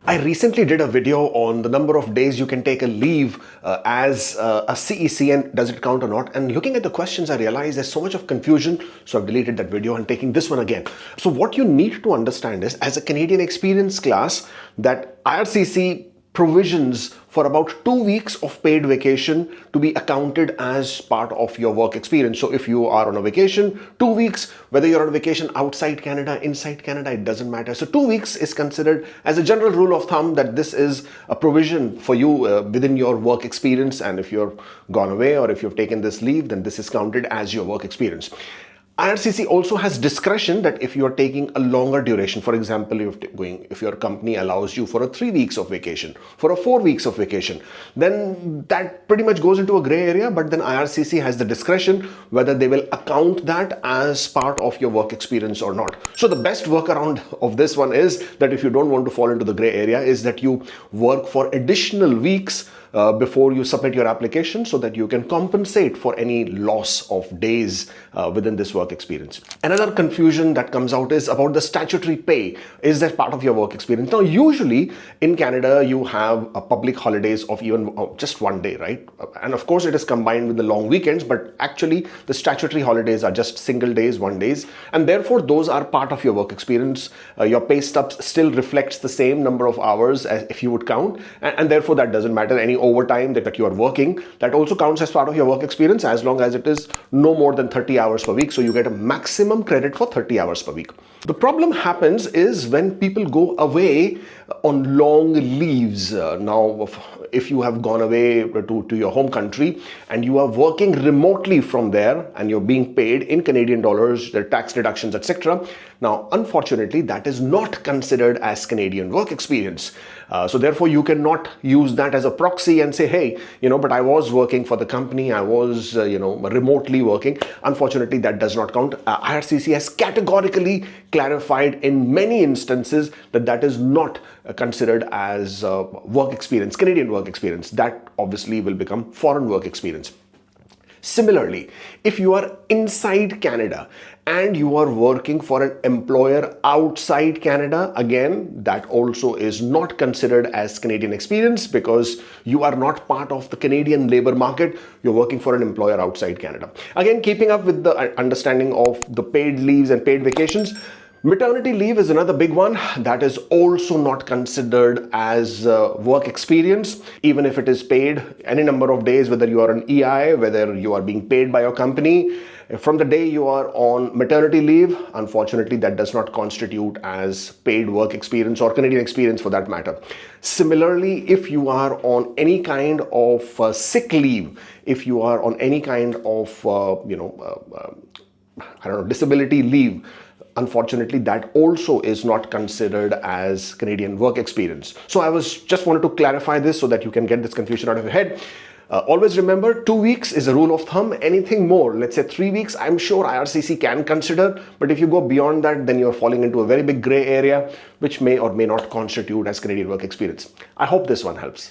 I recently did a video on the number of days you can take a leave as a CEC and does it count or not. And looking at the questions, I realized there's so much of confusion. So I've deleted that video and taking this one again. So what you need to understand is, as a Canadian experience class, that IRCC provisions for about 2 weeks of paid vacation to be accounted as part of your work experience. So if you are on a vacation, 2 weeks, whether you're on a vacation outside Canada, inside Canada, it doesn't matter. So 2 weeks is considered as a general rule of thumb that this is a provision for you within your work experience. And if you're gone away or if you've taken this leave, then this is counted as your work experience. IRCC also has discretion that if you're taking a longer duration, for example, if your company allows you for a 3 weeks of vacation, for a 4 weeks of vacation, then that pretty much goes into a gray area. But then IRCC has the discretion whether they will account that as part of your work experience or not. So the best workaround of this one is that if you don't want to fall into the gray area, is that you work for additional weeks before you submit your application so that you can compensate for any loss of days within this work experience. Another confusion that comes out is about the statutory pay. Is that part of your work experience? Now, usually in Canada, you have public holidays of even just 1 day, right? And of course, it is combined with the long weekends, but actually the statutory holidays are just single days, 1 days. And therefore, those are part of your work experience. Your pay stubs still reflects the same number of hours as if you would count. And therefore, that doesn't matter. Any overtime that you are working, that also counts as part of your work experience as long as it is no more than 30 hours per week. So you get a maximum credit for 30 hours per week. The problem happens is when people go away on long leaves. Now, if you have gone away to your home country and you are working remotely from there and you're being paid in Canadian dollars, there are tax deductions, etc. Now, unfortunately, that is not considered as Canadian work experience. So therefore, you cannot use that as a proxy and say, hey, but I was working for the company, I was, remotely working. Unfortunately, that does not count. IRCC has categorically clarified in many instances that that is not considered as work experience, Canadian work experience. That obviously will become foreign work experience. Similarly, if you are inside Canada and you are working for an employer outside Canada, again, that also is not considered as Canadian experience because you are not part of the Canadian labor market. You're working for an employer outside Canada. Again, keeping up with the understanding of the paid leaves and paid vacations, maternity leave is another big one that is also not considered as work experience, even if it is paid any number of days, whether you are an EI, whether you are being paid by your company. From the day you are on maternity leave, unfortunately, that does not constitute as paid work experience or Canadian experience for that matter. Similarly, if you are on any kind of sick leave, if you are on any kind of, disability leave, unfortunately, that also is not considered as Canadian work experience. So I just wanted to clarify this so that you can get this confusion out of your head. Always remember, 2 weeks is a rule of thumb. Anything more, let's say 3 weeks, I'm sure IRCC can consider. But if you go beyond that, then you're falling into a very big gray area, which may or may not constitute as Canadian work experience. I hope this one helps.